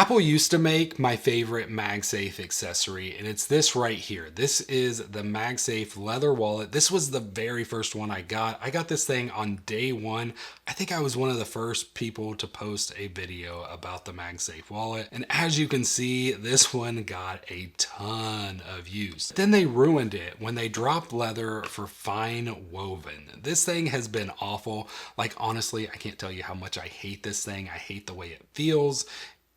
Apple used to make my favorite MagSafe accessory, and it's this right here. This is the MagSafe leather wallet. This was the very first one I got. I got this thing on day one. I think I was one of the first people to post a video about the MagSafe wallet. And as you can see, this one got a ton of use. Then they ruined it when they dropped leather for fine woven. This thing has been awful. Like, honestly, I can't tell you how much I hate this thing. I hate the way it feels.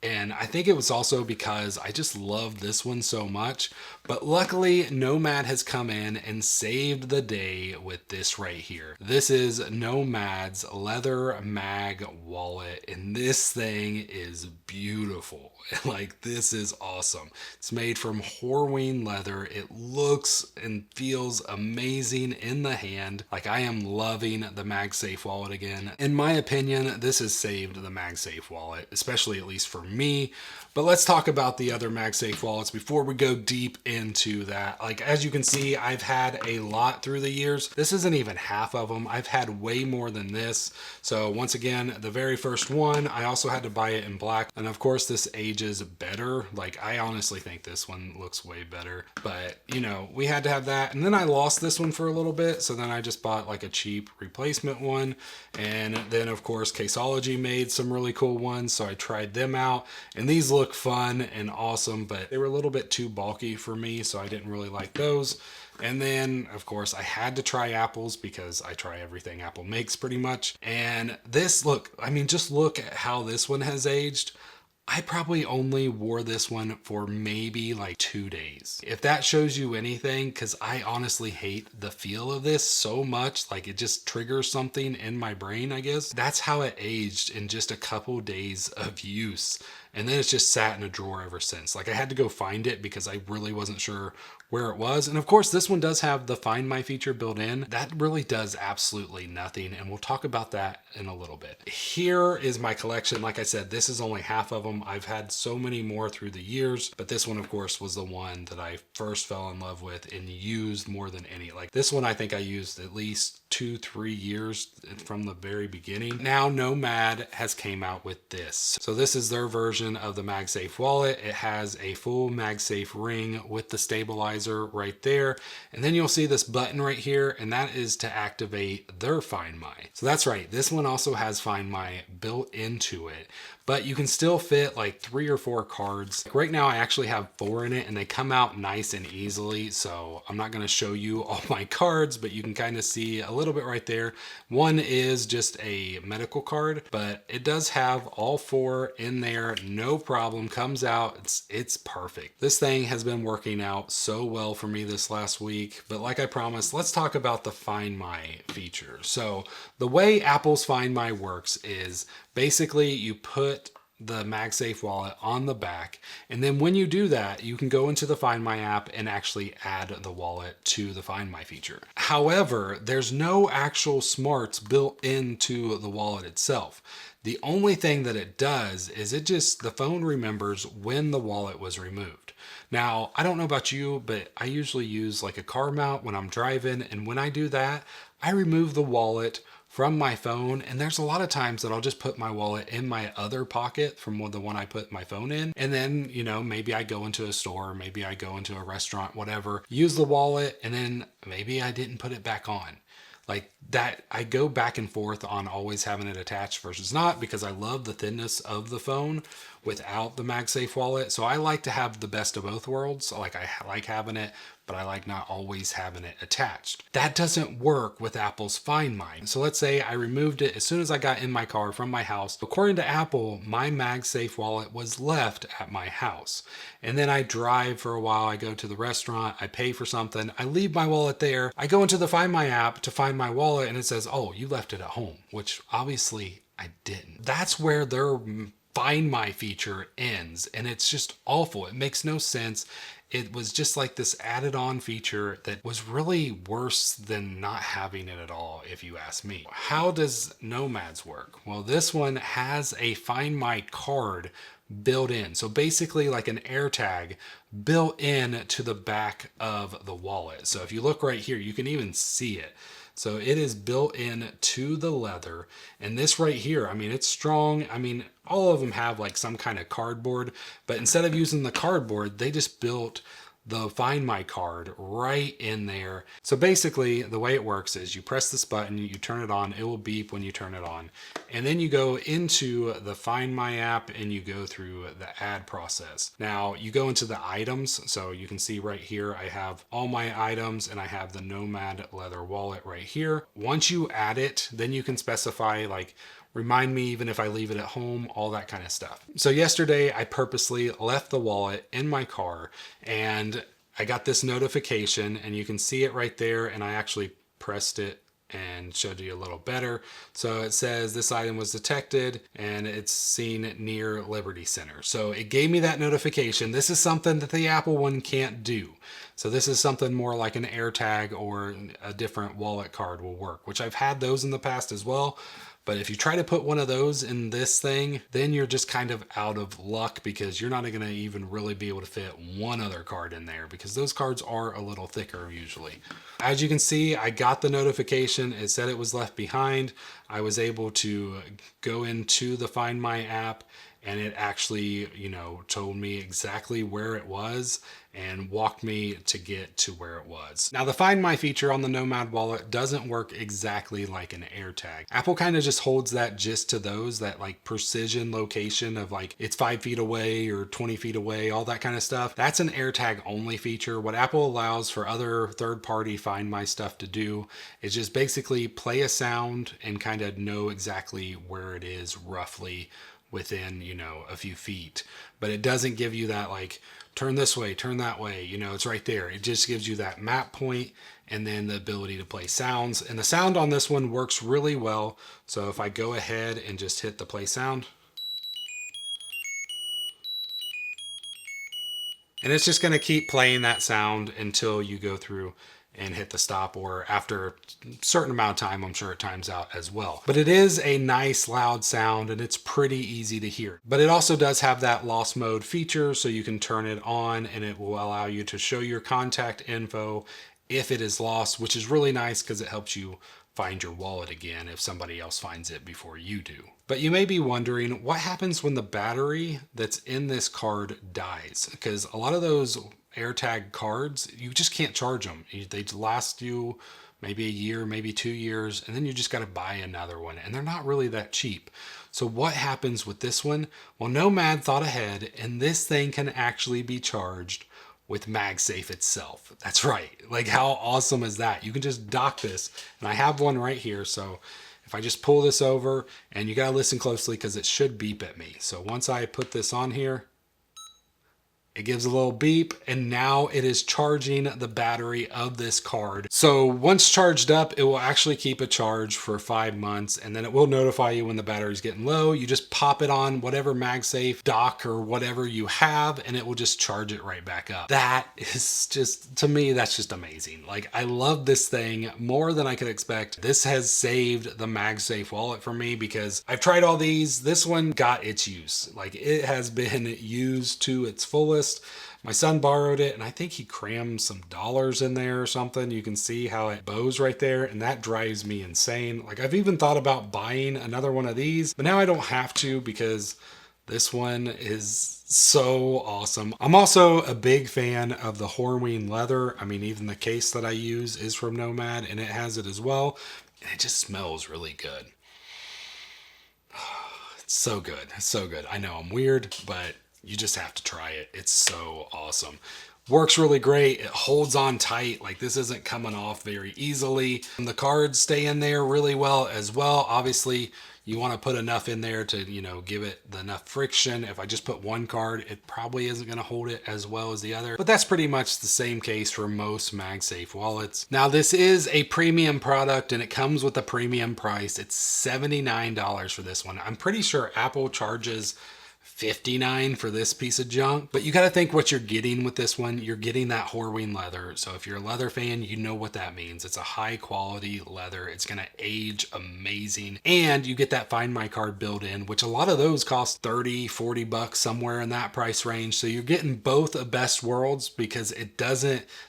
And I think it was also because I just love this one so much. But luckily, Nomad has come in and saved the day with this right here. This is Nomad's leather mag wallet, and this thing is beautiful. Like, this is awesome. It's made from Horween leather. It looks and feels amazing in the hand. Like, I am loving the MagSafe wallet again. In my opinion, this has saved the MagSafe wallet, especially at least for me. But let's talk about the other MagSafe wallets before we go deep into that. Like, as you can see, I've had a lot through the years. This isn't even half of them. I've had way more than this. So once again, the very first one, I also had to buy it in black. And of course, this ages better. Like, I honestly think this one looks way better. But, you know, we had to have that. And then I lost this one for a little bit. So then I just bought like a cheap replacement one. And then, of course, Caseology made some really cool ones. So I tried them out. And these look fun and awesome, but they were a little bit too bulky for me, so I didn't really like those. And then, of course, I had to try Apple's because I try everything Apple makes pretty much. And this, look, I mean, just look at how this one has aged. I probably only wore this one for maybe like 2 days. If that shows you anything, because I honestly hate the feel of this so much, like it just triggers something in my brain, I guess. That's how it aged in just a couple days of use. And then it's just sat in a drawer ever since. Like, I had to go find it because I really wasn't sure where it was. And of course, this one does have the Find My feature built in. That really does absolutely nothing. And we'll talk about that in a little bit. Here is my collection. Like I said, this is only half of them. I've had so many more through the years, but this one, of course, was the one that I first fell in love with and used more than any. Like, this one, I think I used at least 2-3 years from the very beginning. Now Nomad has came out with this. So this is their version of the MagSafe wallet. It has a full MagSafe ring with the stabilizer right there. And then you'll see this button right here, and that is to activate their Find My. So that's right. This one also has Find My built into it, but you can still fit like 3 or 4 cards. Right now I actually have 4 in it, and they come out nice and easily. So I'm not going to show you all my cards, but you can kind of see a little bit right there. One is just a medical card, but it does have all 4 in there. No problem. Comes out. It's perfect. This thing has been working out so well for me this last week. But like I promised, let's talk about the Find My feature. So the way Apple's Find My works is basically you put the MagSafe wallet on the back, and then when you do that, you can go into the Find My app and actually add the wallet to the Find My feature. However, there's no actual smarts built into the wallet itself. The only thing that it does is the phone remembers when the wallet was removed. Now, I don't know about you, but I usually use like a car mount when I'm driving, and when I do that, I remove the wallet from my phone, and there's a lot of times that I'll just put my wallet in my other pocket from the one I put my phone in, and then, you know, maybe I go into a store, maybe I go into a restaurant, whatever, use the wallet, and then maybe I didn't put it back on. Like that, I go back and forth on always having it attached versus not, because I love the thinness of the phone without the MagSafe wallet. So I like to have the best of both worlds. Like, I like having it, but I like not always having it attached. That doesn't work with Apple's Find My. So let's say I removed it as soon as I got in my car from my house. According to Apple, my MagSafe wallet was left at my house. And then I drive for a while, I go to the restaurant, I pay for something, I leave my wallet there, I go into the Find My app to find my wallet, and it says, oh, you left it at home, which obviously I didn't. That's where their Find My feature ends, and it's just awful. It makes no sense. It was just like this added on feature that was really worse than not having it at all, if you ask me. How does Nomad's work? Well, this one has a Find My card built in. So basically like an AirTag built in to the back of the wallet. So if you look right here, you can even see it. So it is built in to the leather. And this right here, I mean, it's strong. I mean, all of them have like some kind of cardboard, but instead of using the cardboard, they just built the Find My card right in there. So basically the way it works is you press this button, you turn it on, it will beep when you turn it on. And then you go into the Find My app and you go through the add process. Now you go into the items. So you can see right here, I have all my items and I have the Nomad leather wallet right here. Once you add it, then you can specify like, remind me even if I leave it at home, all that kind of stuff. So yesterday I purposely left the wallet in my car and I got this notification and you can see it right there, and I actually pressed it and showed you a little better. So it says this item was detected and it's seen near Liberty Center. So it gave me that notification. This is something that the Apple one can't do. So this is something more like an AirTag or a different wallet card will work, which I've had those in the past as well. But if you try to put one of those in this thing, then you're just kind of out of luck because you're not going to even really be able to fit one other card in there because those cards are a little thicker usually. As you can see, I got the notification. It said it was left behind. I was able to go into the Find My app and it actually, told me exactly where it was and walked me to get to where it was. Now the Find My feature on the Nomad wallet doesn't work exactly like an AirTag. Apple kind of just holds that just to those, that like precision location of like it's 5 feet away or 20 feet away, all that kind of stuff. That's an AirTag only feature. What Apple allows for other third-party Find My stuff to do is just basically play a sound and kind of know exactly where it is roughly within, a few feet. But it doesn't give you that like, turn this way, turn that way, it's right there. It just gives you that map point and then the ability to play sounds. And the sound on this one works really well. So if I go ahead and just hit the play sound, and it's just going to keep playing that sound until you go through and hit the stop, or after a certain amount of time, I'm sure it times out as well. But it is a nice loud sound and it's pretty easy to hear. But it also does have that lost mode feature, so you can turn it on and it will allow you to show your contact info if it is lost, which is really nice because it helps you find your wallet again if somebody else finds it before you do. But you may be wondering, what happens when the battery that's in this card dies? Because a lot of those AirTag cards, you just can't charge them. They last you maybe a year, maybe 2 years, and then you just got to buy another one, and they're not really that cheap. So what happens with this one? Well, Nomad thought ahead, and this thing can actually be charged with MagSafe itself. That's right. Like, how awesome is that? You can just dock this, and I have one right here. So if I just pull this over, and you got to listen closely because it should beep at me. So once I put this on here, it gives a little beep, and now it is charging the battery of this card. So once charged up, it will actually keep a charge for 5 months, and then it will notify you when the battery's getting low. You just pop it on whatever MagSafe dock or whatever you have, and it will just charge it right back up. That is just, to me, that's just amazing. Like, I love this thing more than I could expect. This has saved the MagSafe wallet for me because I've tried all these. This one got its use. Like, it has been used to its fullest. My son borrowed it and I think he crammed some dollars in there or something. You can see how it bows right there, and that drives me insane. Like, I've even thought about buying another one of these, but now I don't have to because this one is so awesome. I'm also a big fan of the Horween leather. I mean, even the case that I use is from Nomad and it has it as well. And it just smells really good. It's so good. It's so good. I know I'm weird, but you just have to try it. It's so awesome. Works really great. It holds on tight. Like, this isn't coming off very easily. And the cards stay in there really well as well. Obviously, you want to put enough in there to, give it enough friction. If I just put one card, it probably isn't going to hold it as well as the other. But that's pretty much the same case for most MagSafe wallets. Now, this is a premium product and it comes with a premium price. It's $79 for this one. I'm pretty sure Apple charges $59 for this piece of junk. But you got to think what you're getting with this one. You're getting that Horween leather. So if you're a leather fan, you know what that means. It's a high quality leather. It's going to age amazing. And you get that Find My card built in, which a lot of those cost 30, 40 bucks, somewhere in that price range. So you're getting both of best worlds, because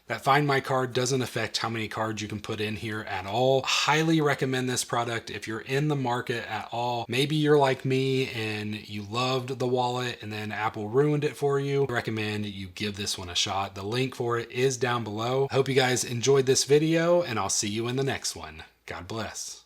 that Find My card doesn't affect how many cards you can put in here at all. Highly recommend this product if you're in the market at all. Maybe you're like me and you loved the wallet and then Apple ruined it for you. I recommend you give this one a shot. The link for it is down below. I hope you guys enjoyed this video, and I'll see you in the next one. God bless.